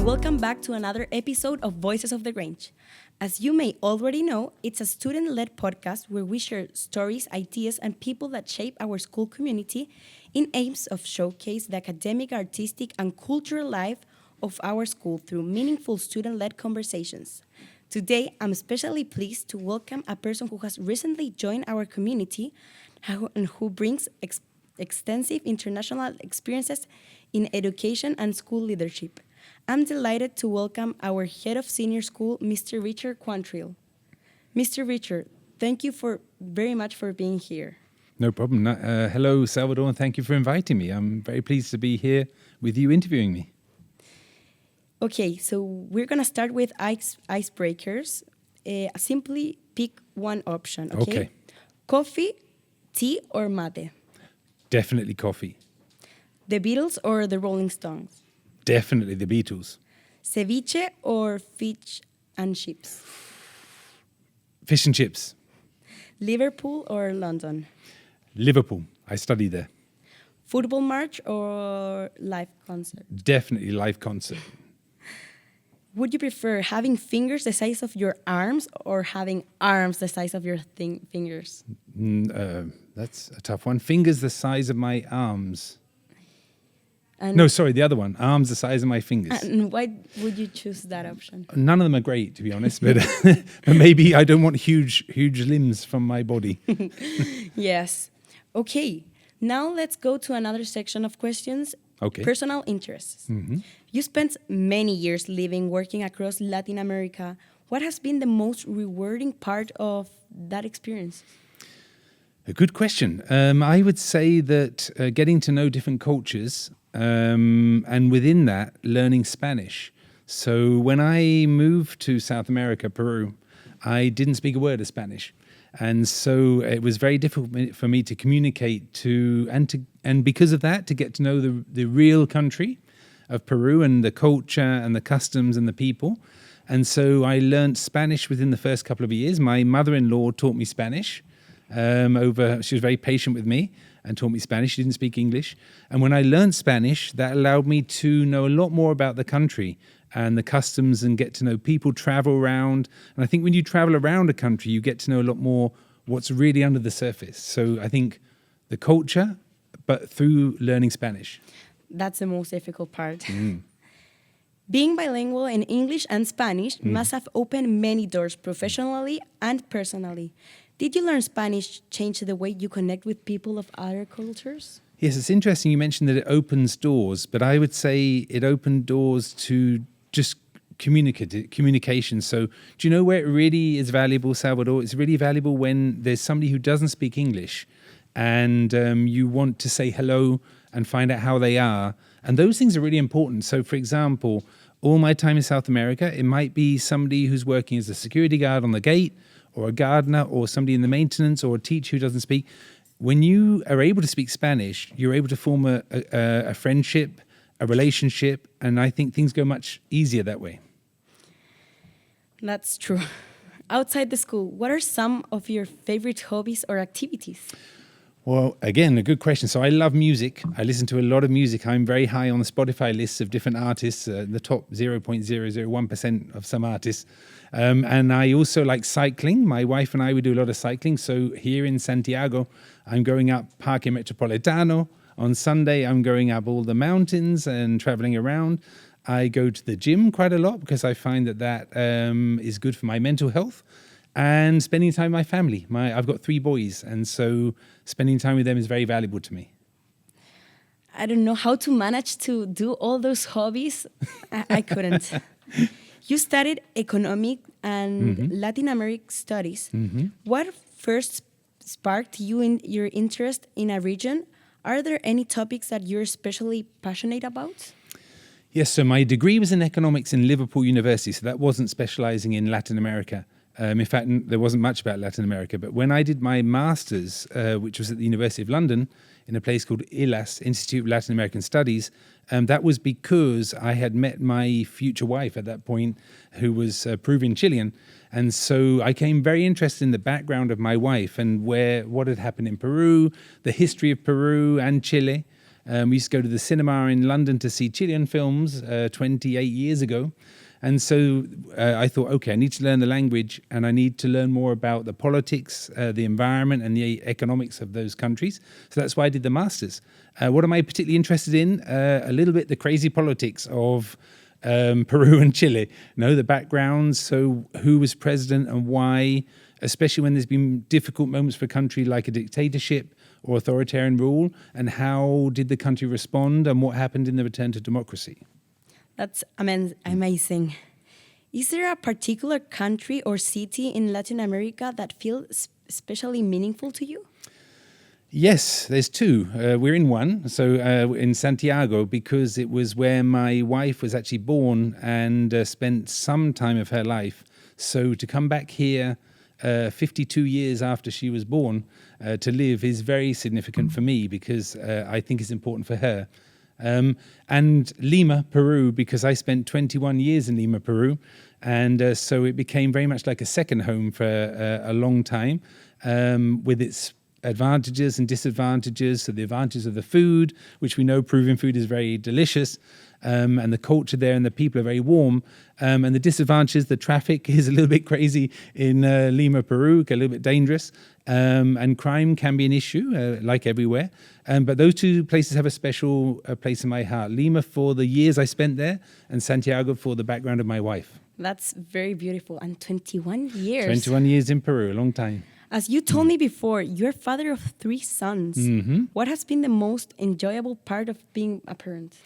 Welcome back to another episode of Voices of The Grange. As you may already know, it's a student-led podcast where we share stories, ideas, and people that shape our school community in aims of showcase the academic, artistic, and cultural life of our school through meaningful student-led conversations. Today, I'm especially pleased to welcome a person who has recently joined our community and who brings extensive international experiences in education and school leadership. I'm delighted to welcome our head of senior school, Mr. Richard Quantrill. Mr. Richard, thank you very much for being here. No problem. Hello, Salvador, and thank you for inviting me. I'm very pleased to be here with you interviewing me. Okay, so we're going to start with icebreakers. Simply pick one option, okay? Coffee, tea, or mate? Definitely coffee. The Beatles or the Rolling Stones? Definitely the Beatles. Ceviche or fish and chips? Fish and chips. Liverpool or London? Liverpool. I study there. Football match or live concert? Definitely live concert. Would you prefer having fingers the size of your arms or having arms the size of your fingers? That's a tough one. Fingers the size of my arms. The other one. Arms the size of my fingers. And why would you choose that option? None of them are great, to be honest, but maybe I don't want huge limbs from my body. Yes. Okay. Now let's go to another section of questions. Okay. Personal interests. Mm-hmm. You spent many years living, working across Latin America. What has been the most rewarding part of that experience? A good question. I would say that getting to know different cultures and within that, learning Spanish. So when I moved to South America, Peru, I didn't speak a word of Spanish. And so it was very difficult for me to communicate and because of that, to get to know the real country of Peru and the culture and the customs and the people. And so I learned Spanish within the first couple of years. My mother-in-law taught me Spanish. She was very patient with me and taught me Spanish. She didn't speak English. And when I learned Spanish, that allowed me to know a lot more about the country and the customs and get to know people, travel around. And I think when you travel around a country, you get to know a lot more what's really under the surface. So I think the culture, but through learning Spanish. That's the most difficult part. Being bilingual in English and Spanish must have opened many doors professionally and personally. Did you learn Spanish change the way you connect with people of other cultures? Yes, it's interesting you mentioned that it opens doors, but I would say it opened doors to just communication. So do you know where it really is valuable, Salvador? It's really valuable when there's somebody who doesn't speak English and you want to say hello and find out how they are. And those things are really important. So, for example, all my time in South America, it might be somebody who's working as a security guard on the gate or a gardener or somebody in the maintenance or a teacher who doesn't speak. When you are able to speak Spanish, you're able to form a friendship, a relationship, and I think things go much easier that way. That's true. Outside the school, what are some of your favorite hobbies or activities? Well, again, a good question. So I love music. I listen to a lot of music. I'm very high on the Spotify lists of different artists, the top 0.001% of some artists. And I also like cycling. My wife and I, we do a lot of cycling. So here in Santiago, I'm going up Parque Metropolitano. On Sunday, I'm going up all the mountains and traveling around. I go to the gym quite a lot because I find that is good for my mental health. And spending time with my family. I've got 3 boys, and so spending time with them is very valuable to me. I don't know how to manage to do all those hobbies. I couldn't. You studied economic and Latin American studies. Mm-hmm. What first sparked your interest in a region? Are there any topics that you're especially passionate about? Yes, so my degree was in economics in Liverpool University, so that wasn't specializing in Latin America. In fact, there wasn't much about Latin America. But when I did my master's, which was at the University of London, in a place called ILAS, Institute of Latin American Studies, that was because I had met my future wife at that point, who was Peruvian Chilean. And so I became very interested in the background of my wife and what had happened in Peru, the history of Peru and Chile. We used to go to the cinema in London to see Chilean films 28 years ago. And so I thought, okay, I need to learn the language and I need to learn more about the politics, the environment and the economics of those countries. So that's why I did the Masters. What am I particularly interested in? A little bit the crazy politics of Peru and Chile. The backgrounds, so who was president and why, especially when there's been difficult moments for a country like a dictatorship or authoritarian rule, and how did the country respond and what happened in the return to democracy. That's amazing. Is there a particular country or city in Latin America that feels especially meaningful to you? Yes, there's two. We're in one, so in Santiago, because it was where my wife was actually born and spent some time of her life. So to come back here 52 years after she was born to live is very significant for me because I think it's important for her. And Lima, Peru, because I spent 21 years in Lima, Peru. And so it became very much like a second home for a long time with its advantages and disadvantages. So the advantages of the food, which we know Peruvian food is very delicious, and the culture there and the people are very warm. And the disadvantages, the traffic is a little bit crazy in Lima, Peru, a little bit dangerous. And crime can be an issue, like everywhere. But those two places have a special place in my heart. Lima for the years I spent there, and Santiago for the background of my wife. That's very beautiful. And 21 years. 21 years in Peru, a long time. As you told me before, you're father of 3 sons. Mm-hmm. What has been the most enjoyable part of being a parent?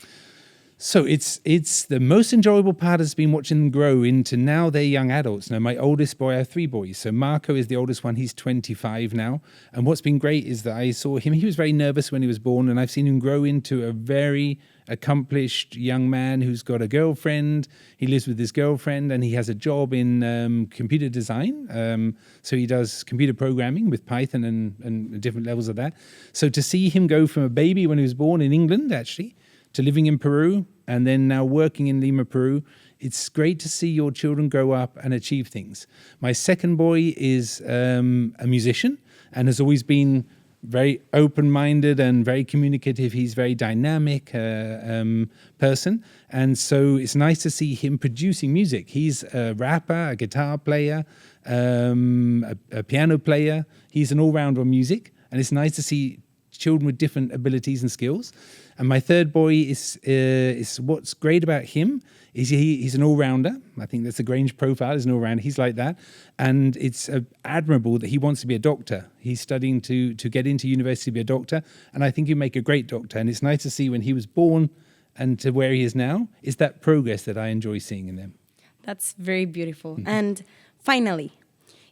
So it's the most enjoyable part has been watching them grow into now they're young adults. Now my oldest boy, I have 3 boys. So Marco is the oldest one. He's 25 now. And what's been great is that I saw him. He was very nervous when he was born, and I've seen him grow into a very accomplished young man who's got a girlfriend. He lives with his girlfriend, and he has a job in computer design. So he does computer programming with Python and different levels of that. So to see him go from a baby when he was born in England, actually, to living in Peru and then now working in Lima, Peru, it's great to see your children grow up and achieve things. My second boy is a musician and has always been very open-minded and very communicative. He's a very dynamic person. And so it's nice to see him producing music. He's a rapper, a guitar player, a piano player. He's an all-rounder on music. And it's nice to see children with different abilities and skills. And my third boy is what's great about him is he's an all-rounder. I think that's the Grange profile, is an all-rounder. He's like that. And it's admirable that he wants to be a doctor. He's studying to get into university to be a doctor. And I think he'll make a great doctor. And it's nice to see when he was born and to where he is now, is that progress that I enjoy seeing in them. That's very beautiful. Mm-hmm. And finally,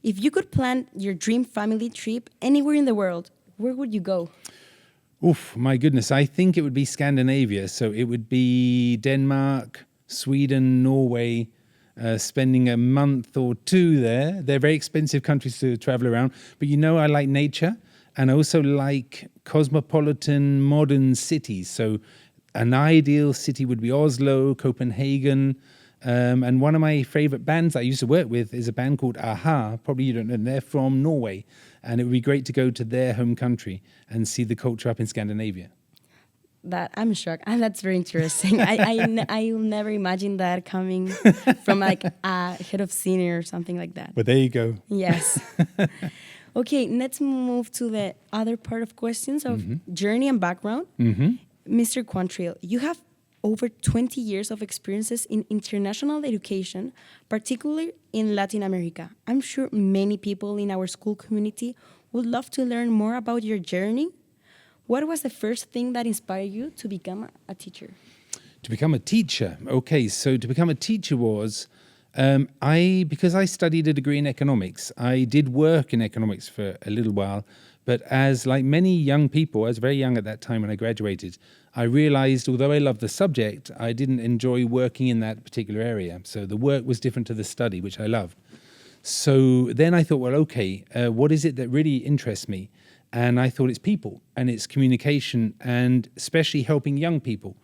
if you could plan your dream family trip anywhere in the world, where would you go? Oof, my goodness. I think it would be Scandinavia. So it would be Denmark, Sweden, Norway, spending a month or 2 there. They're very expensive countries to travel around. But I like nature, and I also like cosmopolitan, modern cities. So an ideal city would be Oslo, Copenhagen. And one of my favorite bands I used to work with is a band called Aha. Probably you don't know. They're from Norway. And it would be great to go to their home country and see the culture up in Scandinavia. That I'm shocked. And that's very interesting. I'll never imagine that coming from like a head of senior or something like that. But there you go. Yes. Okay, let's move to the other part of questions of journey and background. Mm-hmm. Mr. Quantrill, you have over 20 years of experiences in international education, particularly in Latin America. I'm sure many people in our school community would love to learn more about your journey. What was the first thing that inspired you to become a teacher? To become a teacher? Okay, so to become a teacher was, because I studied a degree in economics, I did work in economics for a little while. But as like many young people, I was very young at that time when I graduated, I realized although I loved the subject, I didn't enjoy working in that particular area. So the work was different to the study, which I loved. So then I thought, well, okay, what is it that really interests me? And I thought it's people and it's communication and especially helping young people.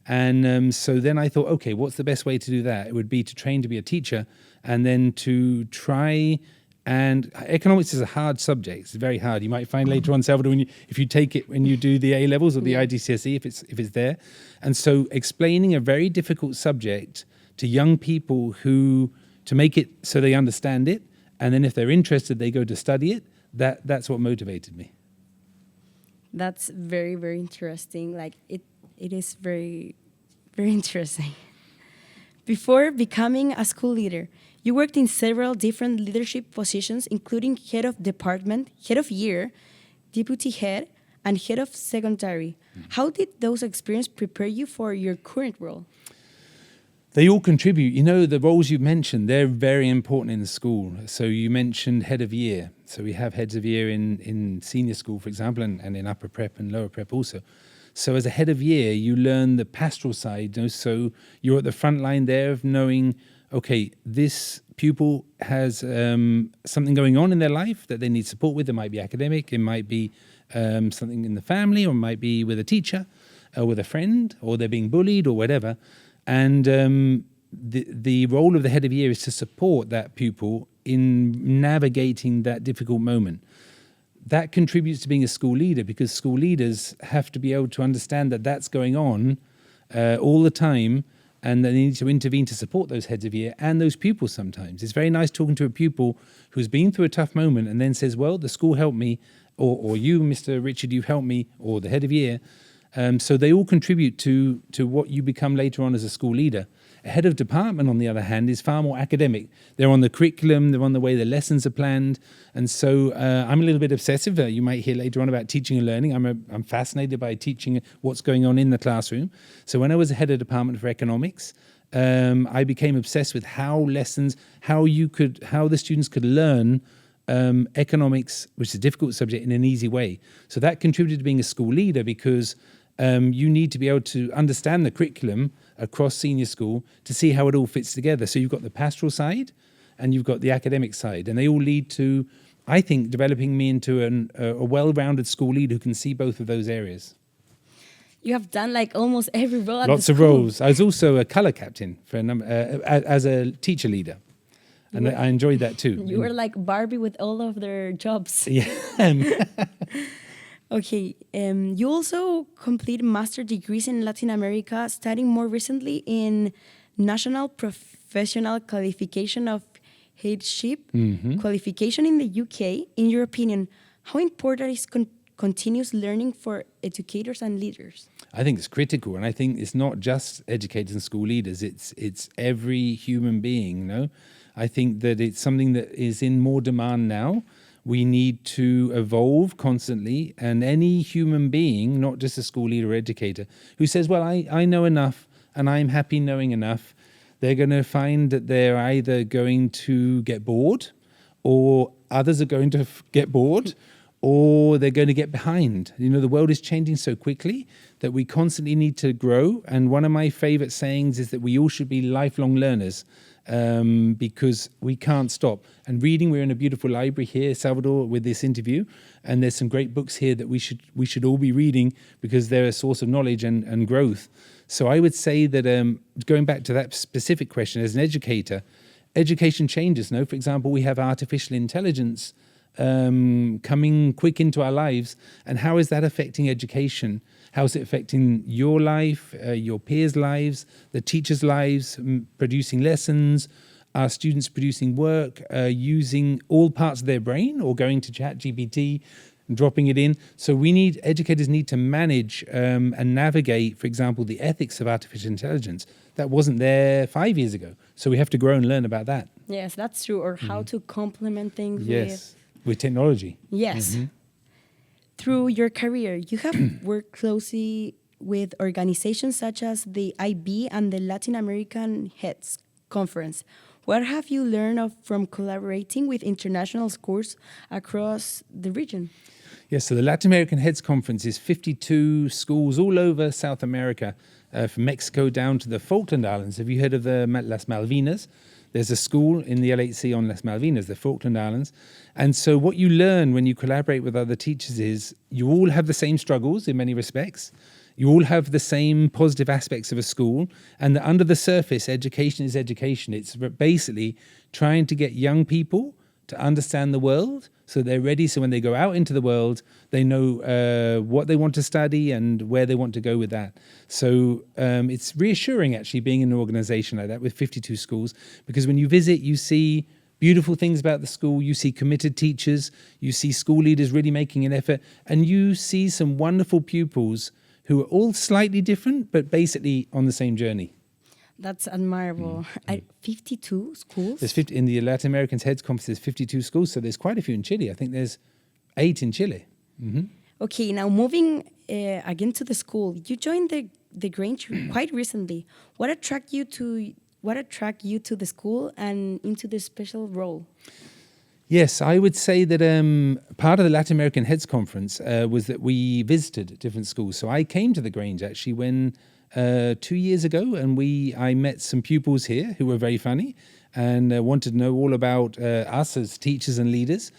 And so then I thought, okay, what's the best way to do that? It would be to train to be a teacher and then to try And economics is a hard subject. It's very hard. You might find later on, Salvador, if you take it when you do the A levels or the IGCSE, if it's there. And so explaining a very difficult subject to young people to make it so they understand it, and then if they're interested, they go to study it. That's what motivated me. That's very, very interesting. Like it is very, very interesting. Before becoming a school leader, you worked in several different leadership positions, including head of department, head of year, deputy head, and head of secondary. How did those experiences prepare you for your current role? They all contribute. You know, the roles you mentioned, they're very important in the school. So you mentioned head of year. So we have heads of year in senior school, for example, and in upper prep and lower prep also. So as a head of year, you learn the pastoral side. You know, so you're at the front line there of knowing, okay, this pupil has something going on in their life that they need support with. It might be academic, it might be something in the family, or it might be with a teacher, or with a friend, or they're being bullied, or whatever. And the role of the head of year is to support that pupil in navigating that difficult moment. That contributes to being a school leader, because school leaders have to be able to understand that that's going on all the time, and they need to intervene to support those heads of year and those pupils sometimes. It's very nice talking to a pupil who's been through a tough moment and then says, well, the school helped me, or you, Mr. Richard, you've helped me, or the head of year. So they all contribute to what you become later on as a school leader. A head of department, on the other hand, is far more academic. They're on the curriculum, they're on the way the lessons are planned. And so I'm a little bit obsessive. You might hear later on about teaching and learning. I'm fascinated by teaching what's going on in the classroom. So when I was a head of department for economics, I became obsessed with how the students could learn economics, which is a difficult subject, in an easy way. So that contributed to being a school leader, because you need to be able to understand the curriculum across senior school to see how it all fits together. So you've got the pastoral side and you've got the academic side, and they all lead to, I think, developing me into a well-rounded school leader who can see both of those areas. You have done like almost every role at Lots the of school. roles. I was also a color captain for a number, as a teacher leader. And I enjoyed that too. You were like Barbie with all of their jobs. Yeah. Okay, you also complete master degrees in Latin America, studying more recently in National Professional Qualification of Headship qualification in the UK. In your opinion, how important is continuous learning for educators and leaders? I think it's critical, and I think it's not just educators and school leaders. It's every human being. You know, I think that it's something that is in more demand now. We need to evolve constantly, and any human being, not just a school leader or educator, who says, well, I know enough and I'm happy knowing enough, they're going to find that they're either going to get bored, or others are going to get bored, or they're going to get behind. You know, the world is changing so quickly that we constantly need to grow. And one of my favorite sayings is that we all should be lifelong learners. Because we can't stop. And reading, we're in a beautiful library here, Salvador, with this interview, and there's some great books here that we should all be reading, because they're a source of knowledge and growth. So I would say that going back to that specific question, as an educator, education changes. No, for example, we have artificial intelligence coming quick into our lives, and how is that affecting education? How is it affecting your life, your peers' lives, the teachers' lives, producing lessons, our students producing work, using all parts of their brain, or going to ChatGPT and dropping it in? So educators need to manage and navigate, for example, the ethics of artificial intelligence. That wasn't there 5 years ago. So we have to grow and learn about that. Yes, that's true. Or how to complement things with technology. Yes. Mm-hmm. Through your career, you have worked closely with organizations such as the IB and the Latin American Heads Conference. What have you learned from collaborating with international schools across the region? Yes, so the Latin American Heads Conference is 52 schools all over South America, from Mexico down to the Falkland Islands. Have you heard of the Las Malvinas? There's a school in the LHC on Las Malvinas, the Falkland Islands. And so what you learn when you collaborate with other teachers is you all have the same struggles in many respects. You all have the same positive aspects of a school. And that under the surface, education is education. It's basically trying to get young people to understand the world, so they're ready. So when they go out into the world, they know what they want to study and where they want to go with that. So it's reassuring actually being in an organization like that with 52 schools, because when you visit, you see beautiful things about the school, you see committed teachers, you see school leaders really making an effort, and you see some wonderful pupils who are all slightly different, but basically on the same journey. That's admirable. 52 schools? There's 50 in the Latin American Heads Conference. There's 52 schools, so there's quite a few in Chile. I think there's 8 in Chile. Mm-hmm. Okay, now moving again to the school. You joined the Grange quite recently. What attracted you to the school and into this special role? Yes, I would say that part of the Latin American Heads Conference was that we visited different schools. So I came to the Grange actually when 2 years ago, and I met some pupils here who were very funny and wanted to know all about us as teachers and leaders.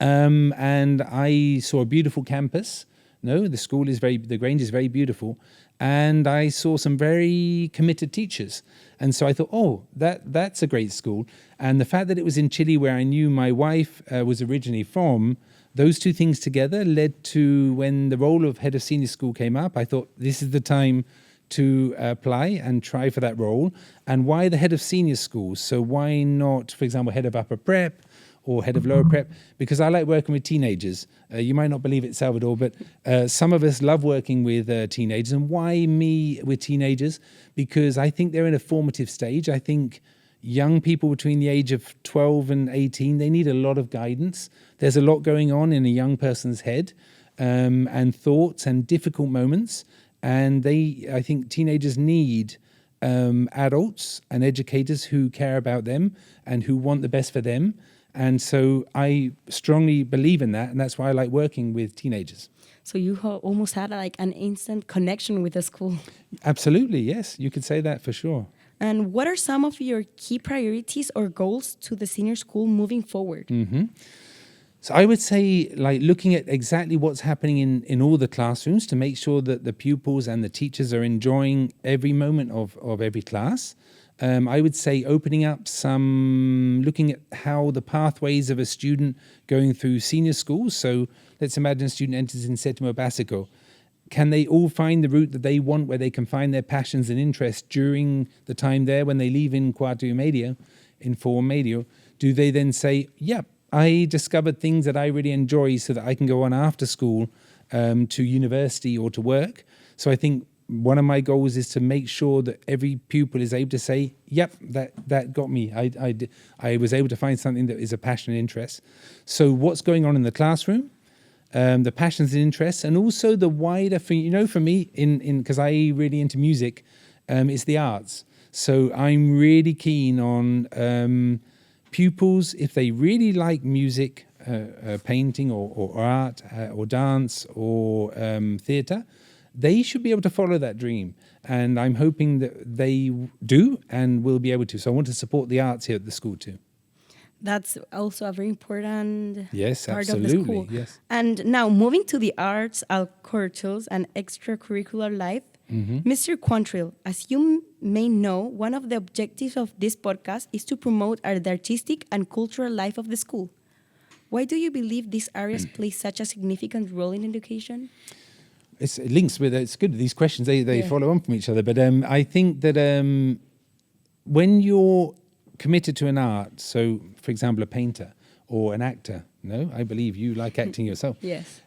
And I saw a beautiful campus. The Grange is very beautiful. And I saw some very committed teachers. And so I thought, that's a great school. And the fact that it was in Chile, where I knew my wife was originally from, those two things together led to, when the role of head of senior school came up, I thought this is the time to apply and try for that role. And why the head of senior schools? So why not, for example, head of upper prep or head of lower prep? Because I like working with teenagers. You might not believe it, Salvador, but some of us love working with teenagers. And why me with teenagers? Because I think they're in a formative stage. I think young people between the age of 12 and 18, they need a lot of guidance. There's a lot going on in a young person's head, and thoughts and difficult moments. And I think teenagers need adults and educators who care about them and who want the best for them. And so I strongly believe in that, and that's why I like working with teenagers. So you almost had like an instant connection with the school. Absolutely, yes. You could say that for sure. And what are some of your key priorities or goals to the senior school moving forward? Mm-hmm. So I would say, like, looking at exactly what's happening in all the classrooms to make sure that the pupils and the teachers are enjoying every moment of every class. I would say looking at how the pathways of a student going through senior school. So let's imagine a student enters in Sétimo Básico. Can they all find the route that they want, where they can find their passions and interests during the time there? When they leave in cuarto y medio, in form medio, do they then say, yep, I discovered things that I really enjoy so that I can go on after school to university or to work? So I think one of my goals is to make sure that every pupil is able to say, yep, that got me. I was able to find something that is a passion and interest. So what's going on in the classroom, the passions and interests, and also the wider thing, for me, because I really into music, it's the arts. So I'm really keen on pupils, if they really like music, painting or art or dance or theatre, they should be able to follow that dream. And I'm hoping that they do and will be able to. So I want to support the arts here at the school too. That's also a very important part absolutely, of the school. Yes. And now moving to the arts, cultures, and extracurricular life, Mr. Quantrill, as you may know, one of the objectives of this podcast is to promote the artistic and cultural life of the school. Why do you believe these areas play such a significant role in education? It links with, it's good, these questions, they follow on from each other. But I think that when you're committed to an art, so for example, a painter or an actor, I believe you like acting yourself. Yes.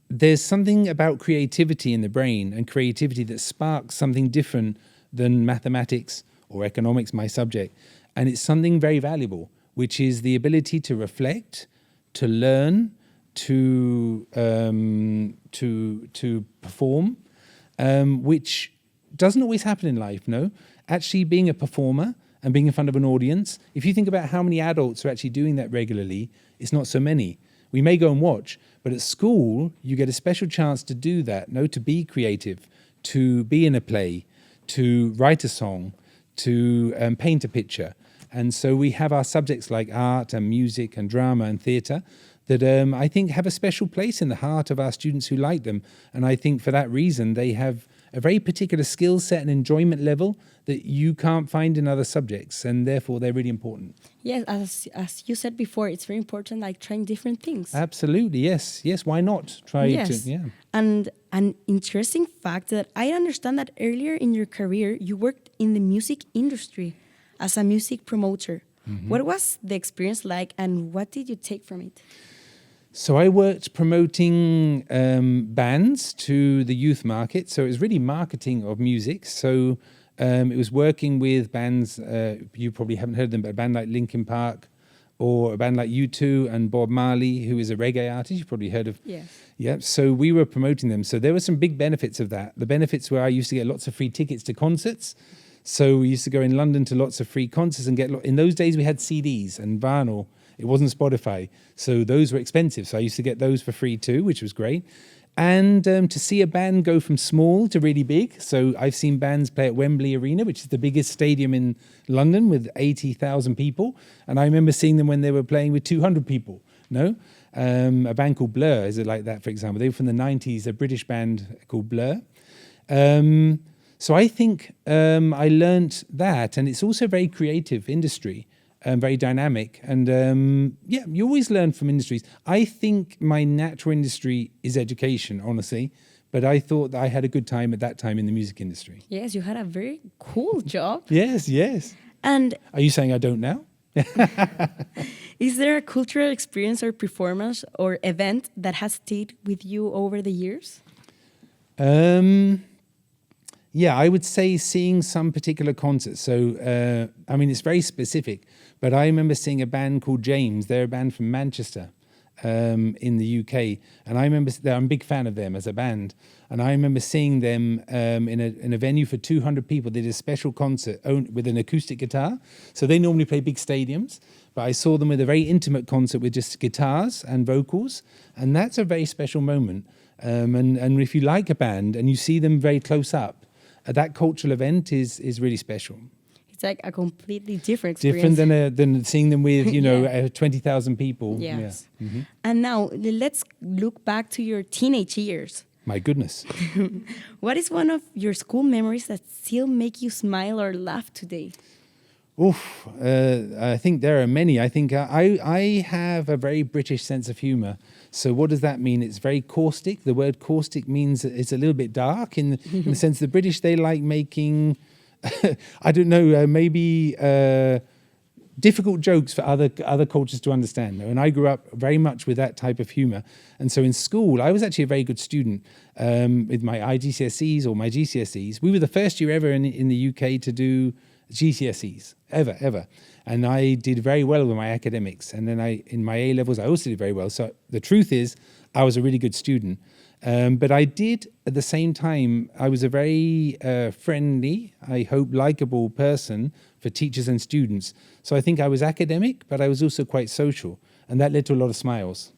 There's something about creativity in the brain, and creativity that sparks something different than mathematics or economics, my subject. And it's something very valuable, which is the ability to reflect, to learn, to perform, which doesn't always happen in life, Actually being a performer and being in front of an audience, if you think about how many adults are actually doing that regularly, it's not so many. We may go and watch, but at school, you get a special chance to do that, to be creative, to be in a play, to write a song, to paint a picture. And so we have our subjects like art and music and drama and theatre that I think have a special place in the heart of our students who like them. And I think for that reason, they have a very particular skill set and enjoyment level that you can't find in other subjects, and therefore they're really important. Yes, as you said before, it's very important, like trying different things. Absolutely, yes. Why not try to? Yeah. And an interesting fact that I understand that earlier in your career, you worked in the music industry as a music promoter. Mm-hmm. What was the experience like, and what did you take from it? So I worked promoting bands to the youth market. So it was really marketing of music. So it was working with bands, you probably haven't heard of them, but a band like Linkin Park, or a band like U2 and Bob Marley, who is a reggae artist. You've probably heard of. Yes. Yeah. So we were promoting them. So there were some big benefits of that. The benefits were I used to get lots of free tickets to concerts. So we used to go in London to lots of free concerts and get. In those days we had CDs and vinyl. It wasn't Spotify. So those were expensive. So I used to get those for free too, which was great. And to see a band go from small to really big. So I've seen bands play at Wembley Arena, which is the biggest stadium in London with 80,000 people. And I remember seeing them when they were playing with 200 people. A band called Blur is like that, for example. They were from the 90s, a British band called Blur. So I think I learnt that. And it's also a very creative industry. Very dynamic, and you always learn from industries. I think my natural industry is education, honestly, but I thought that I had a good time at that time in the music industry. Yes, you had a very cool job. Yes. And are you saying I don't now? Is there a cultural experience or performance or event that has stayed with you over the years? Yeah, I would say seeing some particular concerts. So, it's very specific, but I remember seeing a band called James. They're a band from Manchester in the UK. And I remember, I'm a big fan of them as a band. And I remember seeing them in a venue for 200 people. They did a special concert with an acoustic guitar. So they normally play big stadiums. But I saw them with a very intimate concert with just guitars and vocals. And that's a very special moment. And if you like a band and you see them very close up, that cultural event is really special. It's like a completely different experience. Different than seeing them with, 20,000 people. Yes. Yeah. Mm-hmm. And now let's look back to your teenage years. My goodness. What is one of your school memories that still make you smile or laugh today? Oof, I think there are many. I think I have a very British sense of humour. So what does that mean? It's very caustic. The word caustic means it's a little bit dark in the sense the British, they like making, I don't know, maybe difficult jokes for other cultures to understand. And I grew up very much with that type of humour. And so in school, I was actually a very good student with my IGCSEs or my GCSEs. We were the first year ever in the UK to do GCSEs, ever. And I did very well with my academics. And then in my A-levels, I also did very well. So the truth is, I was a really good student. But I did, at the same time, I was a very friendly, I hope, likable person for teachers and students. So I think I was academic, but I was also quite social. And that led to a lot of smiles.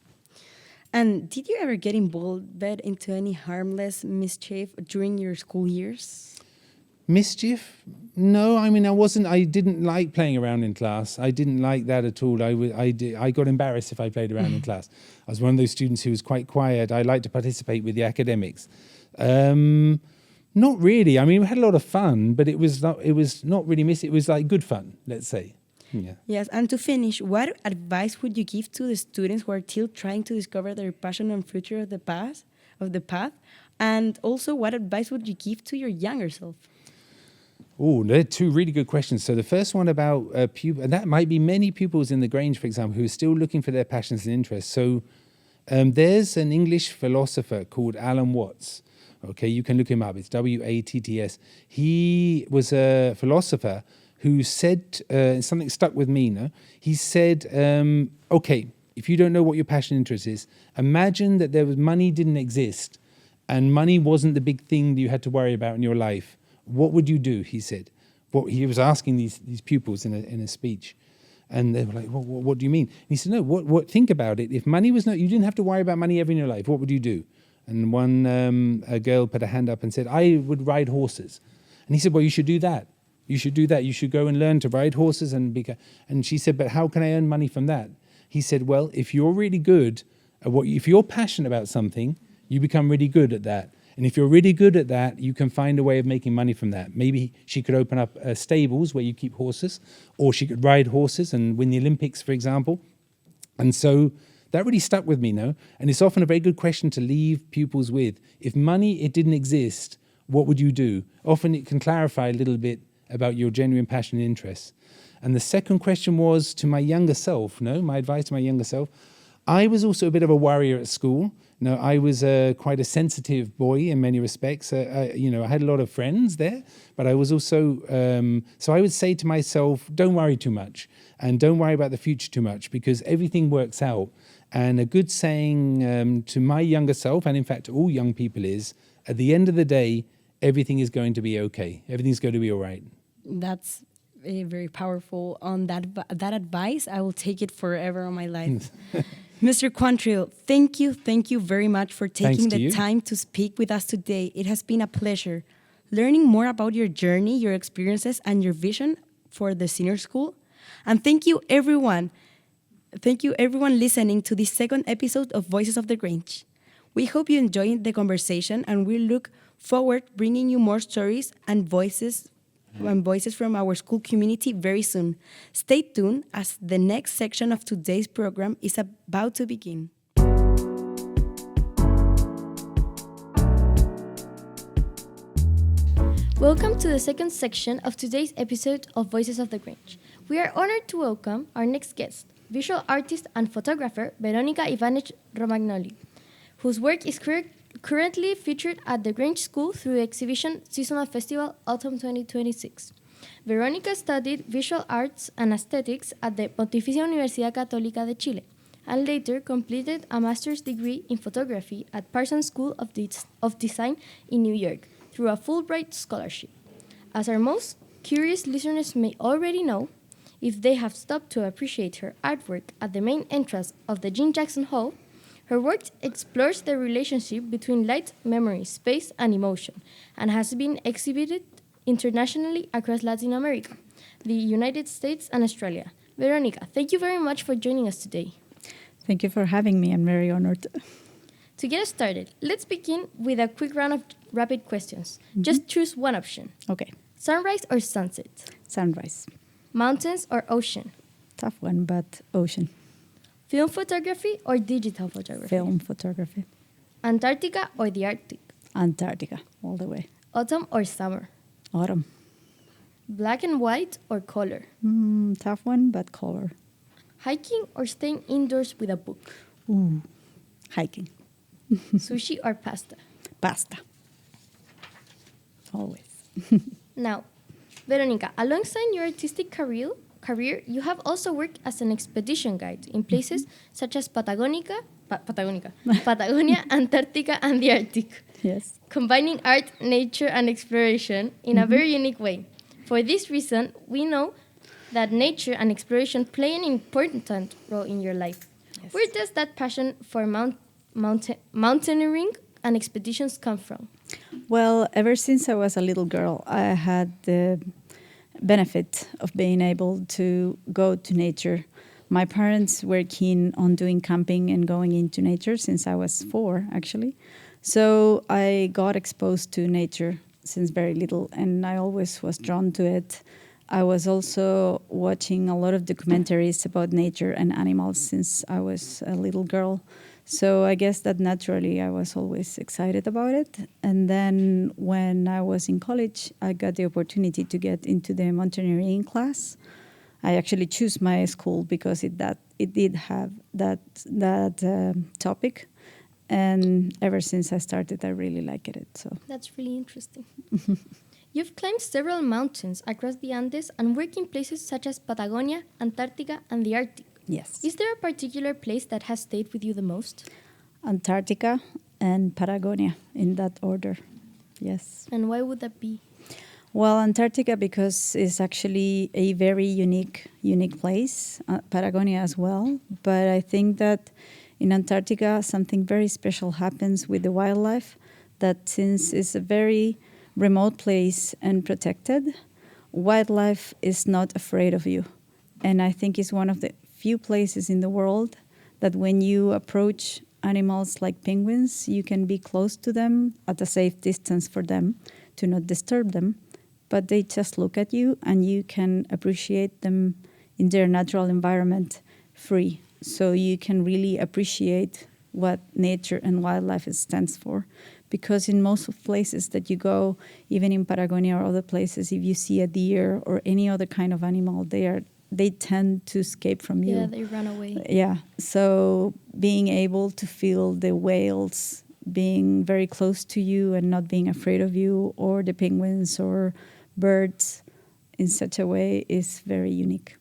And did you ever get involved into any harmless mischief during your school years? Mischief? No, I didn't like playing around in class. I didn't like that at all. I got embarrassed if I played around in class. I was one of those students who was quite quiet. I liked to participate with the academics. Not really. We had a lot of fun, but it was not really it was like good fun, let's say. Yeah. Yes, and to finish, what advice would you give to the students who are still trying to discover their passion and future of the path? And also, what advice would you give to your younger self? Oh, they're two really good questions. So the first one about and that might be many pupils in the Grange, for example, who are still looking for their passions and interests. So there's an English philosopher called Alan Watts. Okay, you can look him up. It's Watts. He was a philosopher who said something stuck with me. No, he said, okay, if you don't know what your passion and interest is, imagine that money didn't exist, and money wasn't the big thing that you had to worry about in your life. What would you do? He said. He was asking these pupils in a speech, and they were like, "What do you mean?" And he said, "No. Think about it. If money was you didn't have to worry about money ever in your life. What would you do?" And a girl put a hand up and said, "I would ride horses." And he said, "Well, you should do that. You should do that. You should go and learn to ride horses." And she said, "But how can I earn money from that?" He said, "Well, if you're really good at if you're passionate about something, you become really good at that. And if you're really good at that, you can find a way of making money from that. Maybe she could open up stables where you keep horses, or she could ride horses and win the Olympics, for example. And so that really stuck with me, no? And it's often a very good question to leave pupils with. If money, it didn't exist, what would you do? Often it can clarify a little bit about your genuine passion and interests. And the second question was to my younger self, no? My advice to my younger self. I was also a bit of a worrier at school. No, I was quite a sensitive boy in many respects. I had a lot of friends there, but I was also, so I would say to myself, don't worry too much and don't worry about the future too much because everything works out. And a good saying to my younger self, and in fact to all young people is, at the end of the day, everything is going to be okay. Everything's going to be all right. That's very powerful. On that advice, I will take it forever on my life. Mr. Quantrill, thank you very much for taking the time to speak with us today. It has been a pleasure learning more about your journey, your experiences, and your vision for the senior school. And thank you, everyone. Thank you, everyone listening to this second episode of Voices of the Grange. We hope you enjoyed the conversation, and we look forward bringing you more stories and voices from our school community very soon. Stay tuned as the next section of today's program is about to begin. Welcome to the second section of today's episode of Voices of the Grange. We are honored to welcome our next guest, visual artist and photographer Verónica Ibáñez Romagnoli, whose work is currently featured at the Grange School through the exhibition Seasonal Festival Autumn 2026. Verónica studied visual arts and aesthetics at the Pontificia Universidad Católica de Chile and later completed a master's degree in photography at Parsons School of Design in New York through a Fulbright scholarship. As our most curious listeners may already know, if they have stopped to appreciate her artwork at the main entrance of the Jean Jackson Hall, her work explores the relationship between light, memory, space, and emotion, and has been exhibited internationally across Latin America, the United States, and Australia. Verónica, thank you very much for joining us today. Thank you for having me. I'm very honored. To get us started, let's begin with a quick round of rapid questions. Just choose one option. Okay. Sunrise or sunset? Sunrise. Mountains or ocean? Tough one, but ocean. Film photography or digital photography? Film photography. Antarctica or the Arctic? Antarctica, all the way. Autumn or summer? Autumn. Black and white or color? Tough one, but color. Hiking or staying indoors with a book? Ooh, hiking. Sushi or pasta? Pasta. Always. Now, Verónica, alongside your artistic career, you have also worked as an expedition guide in places such as Patagonia, Antarctica, and the Arctic. Yes. Combining art, nature, and exploration in a very unique way. For this reason, we know that nature and exploration play an important role in your life. Yes. Where does that passion for mountaineering and expeditions come from? Well, ever since I was a little girl, I had the benefit of being able to go to nature. My parents were keen on doing camping and going into nature since I was 4, actually. So I got exposed to nature since very little, and I always was drawn to it. I was also watching a lot of documentaries about nature and animals since I was a little girl. So I guess that naturally I was always excited about it. And then when I was in college, I got the opportunity to get into the mountaineering class. I actually chose my school because it did have that topic. And ever since I started, I really liked it. So that's really interesting. You've climbed several mountains across the Andes and worked in places such as Patagonia, Antarctica, and the Arctic. Yes. Is there a particular place that has stayed with you the most? Antarctica and Patagonia, in that order. Yes. And why would that be? Well, Antarctica because it's actually a very unique place. Patagonia as well. But I think that in Antarctica, something very special happens with the wildlife, that since it's a very remote place and protected, wildlife is not afraid of you. And I think it's one of the few places in the world that when you approach animals like penguins, you can be close to them at a safe distance for them to not disturb them, but they just look at you and you can appreciate them in their natural environment free. So you can really appreciate what nature and wildlife stands for. Because in most of places that you go, even in Patagonia or other places, if you see a deer or any other kind of animal, they tend to escape from you. Yeah, they run away. Yeah, so being able to feel the whales being very close to you and not being afraid of you, or the penguins or birds in such a way is very unique.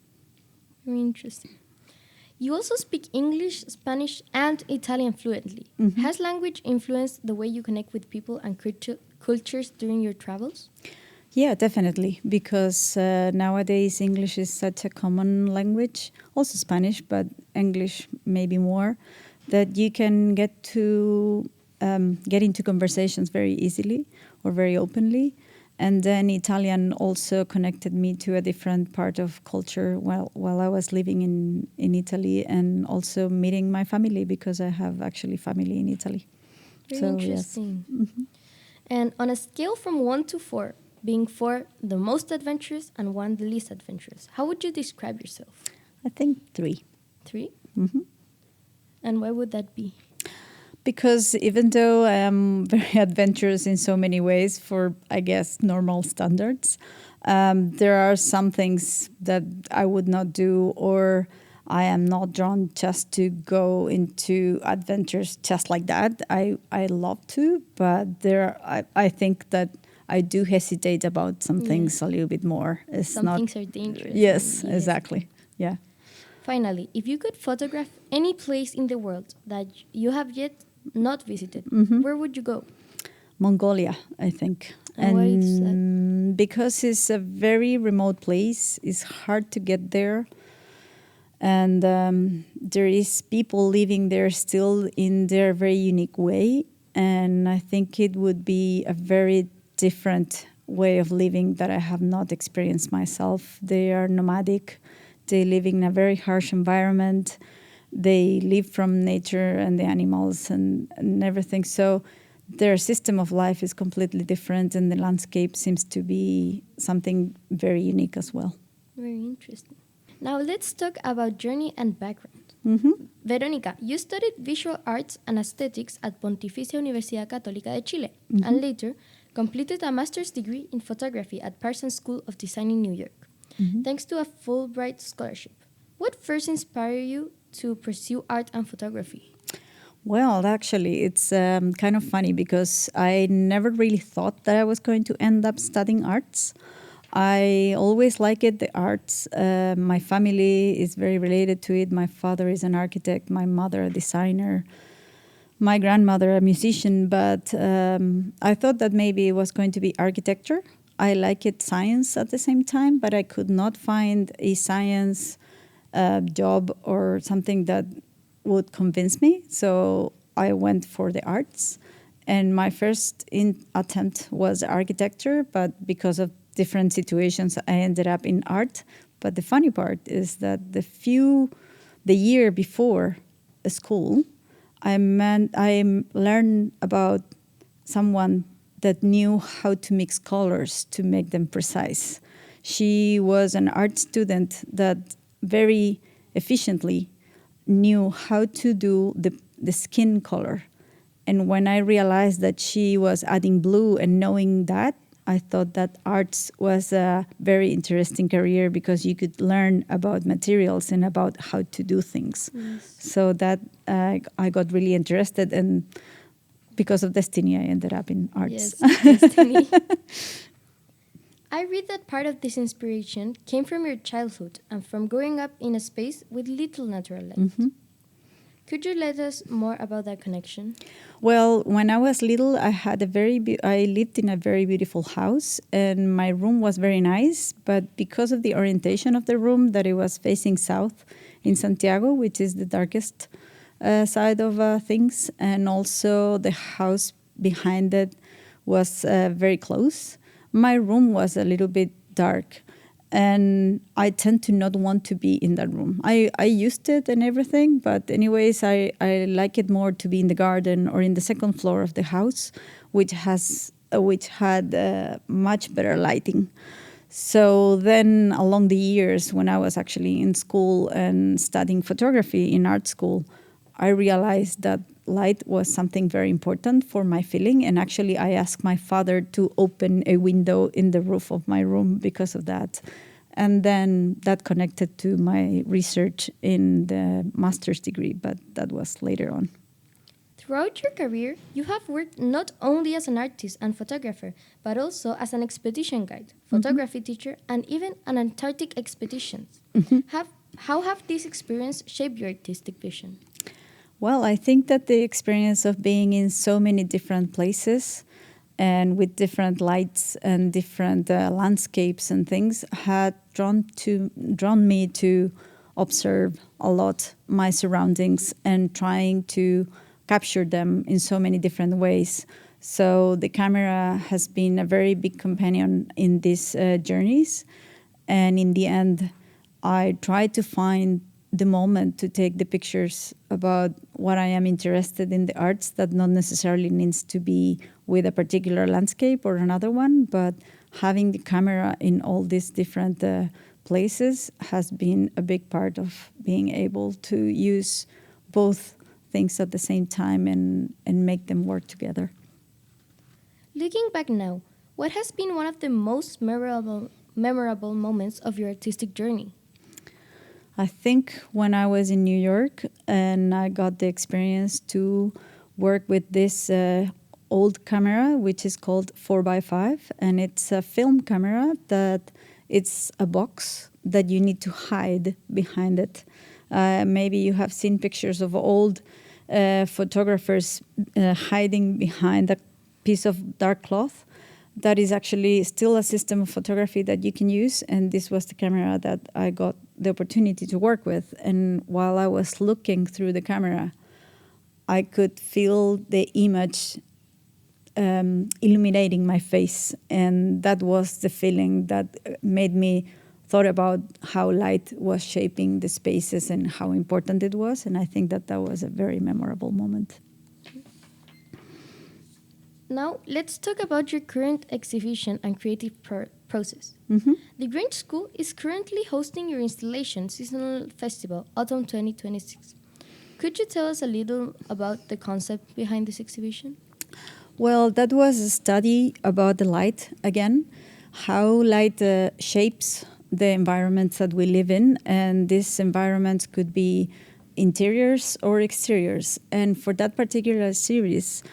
Very interesting. You also speak English, Spanish, and Italian fluently. Mm-hmm. Has language influenced the way you connect with people and cultures during your travels? Yeah, definitely, because nowadays English is such a common language, also Spanish, but English maybe more, that you can get into conversations very easily or very openly. And then Italian also connected me to a different part of culture while I was living in Italy, and also meeting my family, because I have actually family in Italy. Very So, interesting. Yes. Mm-hmm. And on a scale from 1 to 4, being 4 the most adventurous and 1 the least adventurous, how would you describe yourself? I think 3. 3? Mm-hmm. And why would that be? Because even though I am very adventurous in so many ways for, I guess, normal standards, there are some things that I would not do, or I am not drawn just to go into adventures just like that. I love to, but I think that I do hesitate about some things a little bit more. Some things are dangerous. Yes, exactly. Yeah. Finally, if you could photograph any place in the world that you have yet not visited, where would you go? Mongolia, I think. And why is that? Because it's a very remote place. It's hard to get there. And there is people living there still in their very unique way. And I think it would be a very different way of living that I have not experienced myself. They are nomadic. They live in a very harsh environment. They live from nature and the animals and everything. So their system of life is completely different, and the landscape seems to be something very unique as well. Very interesting. Now let's talk about journey and background. Mm-hmm. Verónica, you studied visual arts and aesthetics at Pontificia Universidad Católica de Chile, Mm-hmm. and later completed a master's degree in photography at Parsons School of Design in New York, thanks to a Fulbright scholarship. What first inspired you to pursue art and photography? Well, actually, it's kind of funny because I never really thought that I was going to end up studying arts. I always liked the arts. My family is very related to it. My father is an architect, my mother a designer, my grandmother a musician, but I thought that maybe it was going to be architecture. I liked science at the same time, but I could not find a science job or something that would convince me. So I went for the arts. And my first attempt was architecture, but because of different situations, I ended up in art. But the funny part is that the year before school, I learned about someone that knew how to mix colors to make them precise. She was an art student that very efficiently knew how to do the skin color. And when I realized that she was adding blue and knowing that, I thought that arts was a very interesting career because you could learn about materials and about how to do things. Yes. So that I got really interested, and because of destiny, I ended up in arts. Yes, destiny. I read that part of this inspiration came from your childhood and from growing up in a space with little natural light. Mm-hmm. Could you let us more about that connection? Well, when I was little, I lived in a very beautiful house, and my room was very nice. But because of the orientation of the room, that it was facing south in Santiago, which is the darkest side of things, and also the house behind it was very close, my room was a little bit dark. And I tend to not want to be in that room. I used it and everything, but anyways, I like it more to be in the garden or in the second floor of the house, which had much better lighting. So then along the years, when I was actually in school and studying photography in art school, I realized that light was something very important for my feeling. And actually, I asked my father to open a window in the roof of my room because of that. And then that connected to my research in the master's degree, but that was later on. Throughout your career, you have worked not only as an artist and photographer, but also as an expedition guide, photography teacher, and even an Antarctic expedition. How have these experiences shaped your artistic vision? Well, I think that the experience of being in so many different places and with different lights and different landscapes and things had drawn me to observe a lot my surroundings and trying to capture them in so many different ways. So the camera has been a very big companion in these journeys. And in the end, I try to find the moment to take the pictures about what I am interested in the arts that not necessarily needs to be with a particular landscape or another one, but having the camera in all these different places has been a big part of being able to use both things at the same time and make them work together. Looking back now, what has been one of the most memorable moments of your artistic journey? I think when I was in New York and I got the experience to work with this old camera, which is called 4x5, and it's a film camera that it's a box that you need to hide behind it. Maybe you have seen pictures of old photographers hiding behind a piece of dark cloth. That is actually still a system of photography that you can use, and this was the camera that I got the opportunity to work with. And while I was looking through the camera, I could feel the image illuminating my face, and that was the feeling that made me thought about how light was shaping the spaces and how important it was, and I think that was a very memorable moment. Now, let's talk about your current exhibition and creative process. The Grange School is currently hosting your installation seasonal festival, Autumn 2026. Could you tell us a little about the concept behind this exhibition? Well, that was a study about the light, again, how light shapes the environments that we live in, and these environments could be interiors or exteriors. And for that particular series,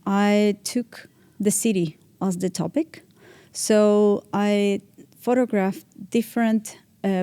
I took the city as the topic. So I photographed different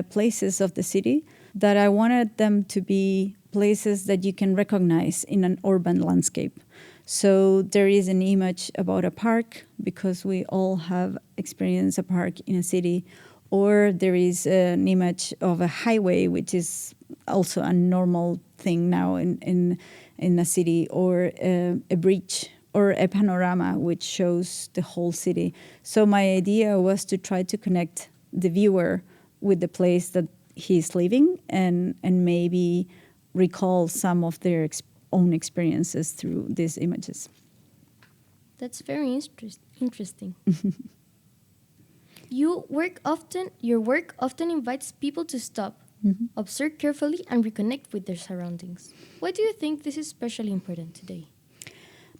places of the city that I wanted them to be places that you can recognize in an urban landscape. So there is an image about a park, because we all have experienced a park in a city, or there is an image of a highway, which is also a normal thing now in a city, or a bridge, or a panorama which shows the whole city. So my idea was to try to connect the viewer with the place that he's living and maybe recall some of their own experiences through these images. That's very interesting. Your work often invites people to stop, observe carefully, and reconnect with their surroundings. Why do you think this is especially important today?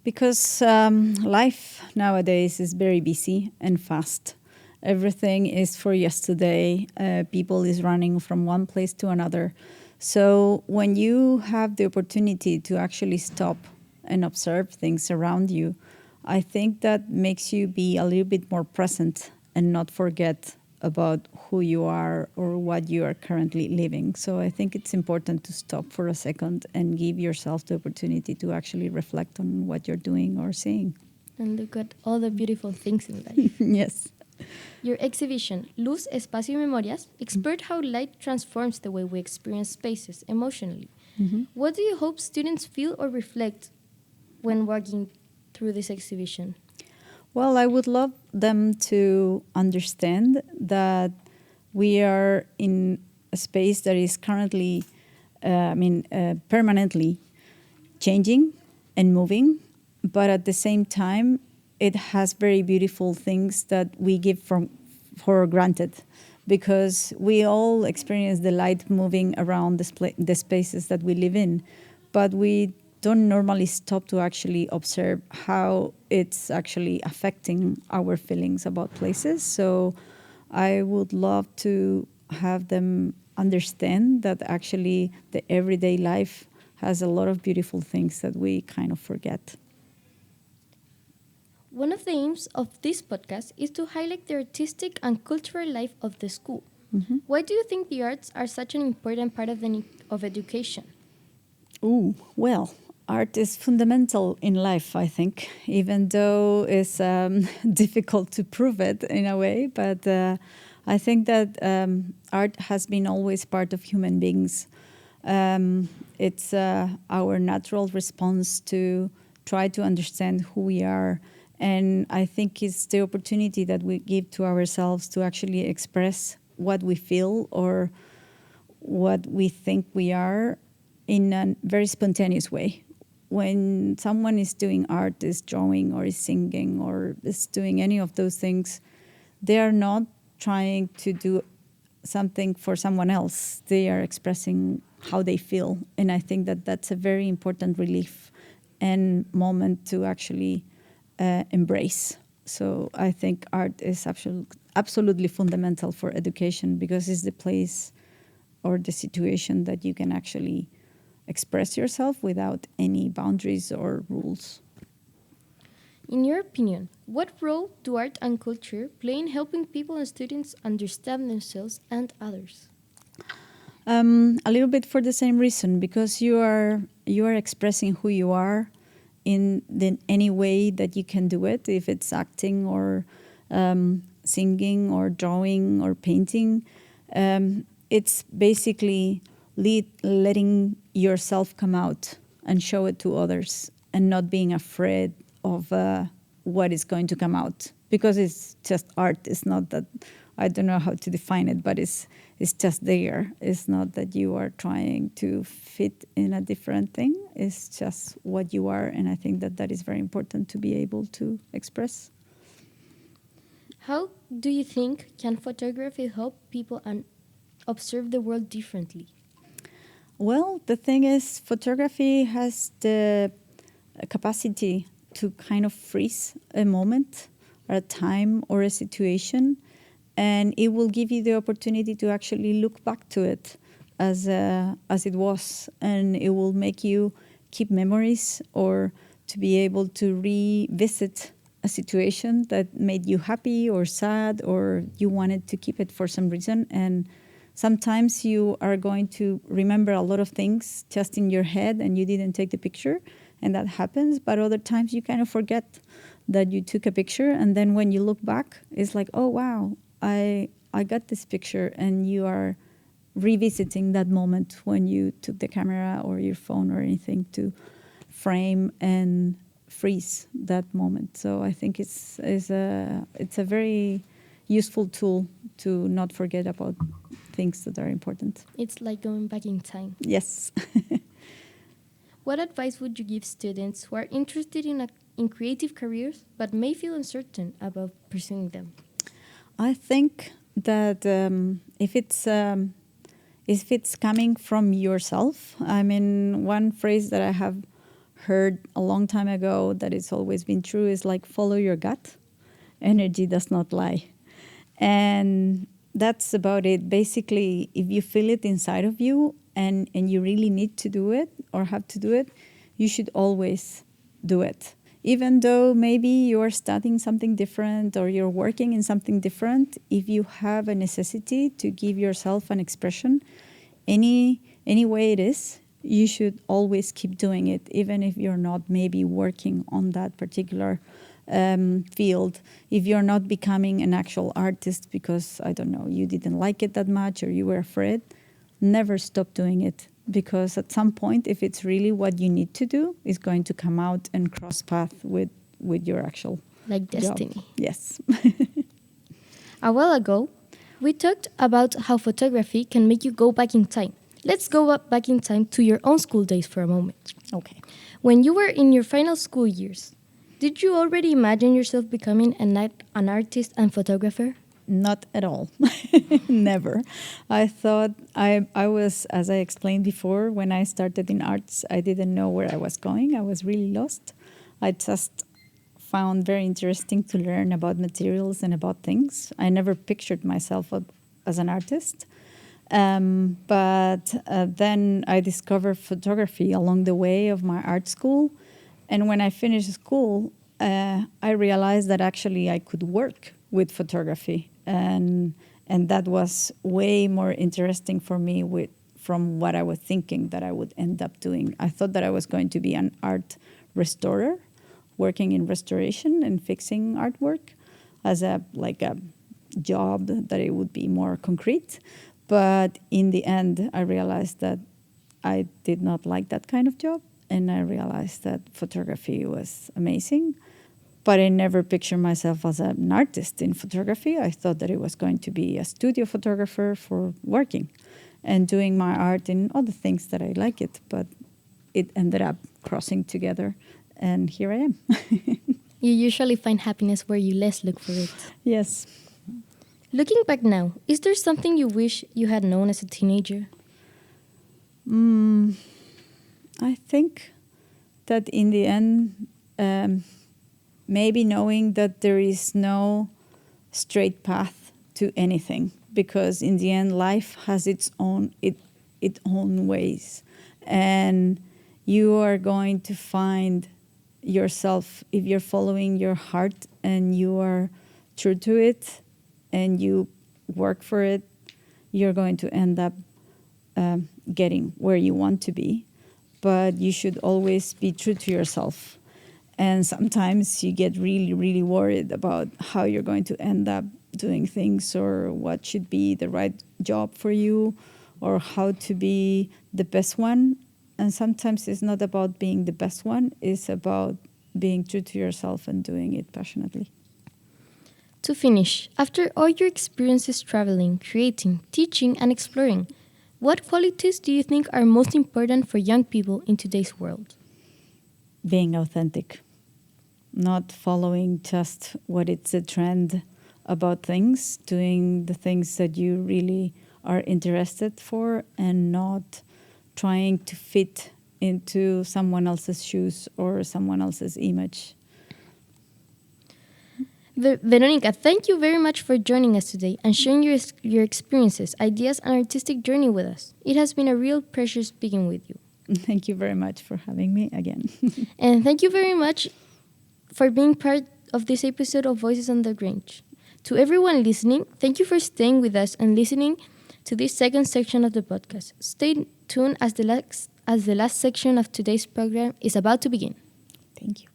Because life nowadays is very busy and fast. Everything is for yesterday. People is running from one place to another. So when you have the opportunity to actually stop and observe things around you, I think that makes you be a little bit more present and not forget about who you are or what you are currently living. So I think it's important to stop for a second and give yourself the opportunity to actually reflect on what you're doing or seeing. And look at all the beautiful things in life. Yes. Your exhibition, Luz, Espacio y Memorias, explored how light transforms the way we experience spaces emotionally. What do you hope students feel or reflect when walking through this exhibition? Well, I would love them to understand that We are in a space that is currently, permanently changing and moving, but at the same time, it has very beautiful things that we give for granted, because we all experience the light moving around the spaces that we live in, but we don't normally stop to actually observe how it's actually affecting our feelings about places. So I would love to have them understand that actually the everyday life has a lot of beautiful things that we kind of forget. One of the aims of this podcast is to highlight the artistic and cultural life of the school. Mm-hmm. Why do you think the arts are such an important part of education? Well, art is fundamental in life, I think, even though it's difficult to prove it in a way. But I think that art has been always part of human beings. It's our natural response to try to understand who we are. And I think it's the opportunity that we give to ourselves to actually express what we feel or what we think we are in a very spontaneous way. When someone is doing art, is drawing or is singing or is doing any of those things, they are not trying to do something for someone else. They are expressing how they feel. And I think that that's a very important relief and moment to actually embrace. So I think art is absolutely fundamental for education, because it's the place or the situation that you can actually express yourself without any boundaries or rules. In your opinion, what role do art and culture play in helping people and students understand themselves and others? A little bit for the same reason, because you are expressing who you are in any way that you can do it, if it's acting or singing or drawing or painting. It's basically letting yourself come out and show it to others and not being afraid of what is going to come out, because it's just art. It's not that, I don't know how to define it, but it's just there. It's not that you are trying to fit in a different thing. It's just what you are, and I think that that is very important to be able to express. How do you think can photography help people observe the world differently? Well, the thing is, photography has the capacity to kind of freeze a moment or a time or a situation, and it will give you the opportunity to actually look back to it as it was, and it will make you keep memories or to be able to revisit a situation that made you happy or sad, or you wanted to keep it for some reason. And sometimes you are going to remember a lot of things just in your head and you didn't take the picture, and that happens. But other times you kind of forget that you took a picture, and then when you look back, it's like, oh wow, I got this picture, and you are revisiting that moment when you took the camera or your phone or anything to frame and freeze that moment. So I think it's a very useful tool to not forget about things that are important. It's like going back in time. Yes. What advice would you give students who are interested in creative careers but may feel uncertain about pursuing them? I think that if it's coming from yourself, I mean, one phrase that I have heard a long time ago that it's always been true is like, follow your gut. Energy does not lie. And that's about it. Basically, if you feel it inside of you and you really need to do it or have to do it, you should always do it. Even though maybe you're studying something different or you're working in something different, if you have a necessity to give yourself an expression, any way it is, you should always keep doing it, even if you're not maybe working on that particular field. If you're not becoming an actual artist because, I don't know, you didn't like it that much or you were afraid, never stop doing it. Because at some point, if it's really what you need to do, it's going to come out and cross path with your actual Like destiny. job. Yes. A while ago, We talked about how photography can make you go back in time. Let's go back in time to your own school days for a moment. Okay. When you were in your final school years, did you already imagine yourself becoming an artist and photographer? Not at all. Never. I thought I was, as I explained before, when I started in arts, I didn't know where I was going. I was really lost. I just found very interesting to learn about materials and about things. I never pictured myself as an artist. But then I discovered photography along the way of my art school. And when I finished school, I realized that actually I could work with photography. And that was way more interesting for me from what I was thinking that I would end up doing. I thought that I was going to be an art restorer, working in restoration and fixing artwork as a job that it would be more concrete. But in the end, I realized that I did not like that kind of job. And I realized that photography was amazing. But I never pictured myself as an artist in photography. I thought that it was going to be a studio photographer for working and doing my art in all the things that I like it. But it ended up crossing together. And here I am. You usually find happiness where you less look for it. Yes. Looking back now, is there something you wish you had known as a teenager? I think that in the end, maybe knowing that there is no straight path to anything, because in the end, life has its own ways, and you are going to find yourself if you're following your heart and you are true to it and you work for it. You're going to end up getting where you want to be, but you should always be true to yourself. And sometimes you get really, really worried about how you're going to end up doing things or what should be the right job for you or how to be the best one. And sometimes it's not about being the best one. It's about being true to yourself and doing it passionately. To finish, after all your experiences traveling, creating, teaching, and exploring, what qualities do you think are most important for young people in today's world? Being authentic, not following just what it's a trend about things, doing the things that you really are interested for and not trying to fit into someone else's shoes or someone else's image. Verónica, thank you very much for joining us today and sharing your experiences, ideas, and artistic journey with us. It has been a real pleasure speaking with you. Thank you very much for having me again. And thank you very much for being part of this episode of Voices on the Grange. To everyone listening, thank you for staying with us and listening to this second section of the podcast. Stay tuned as the last section of today's program is about to begin. Thank you.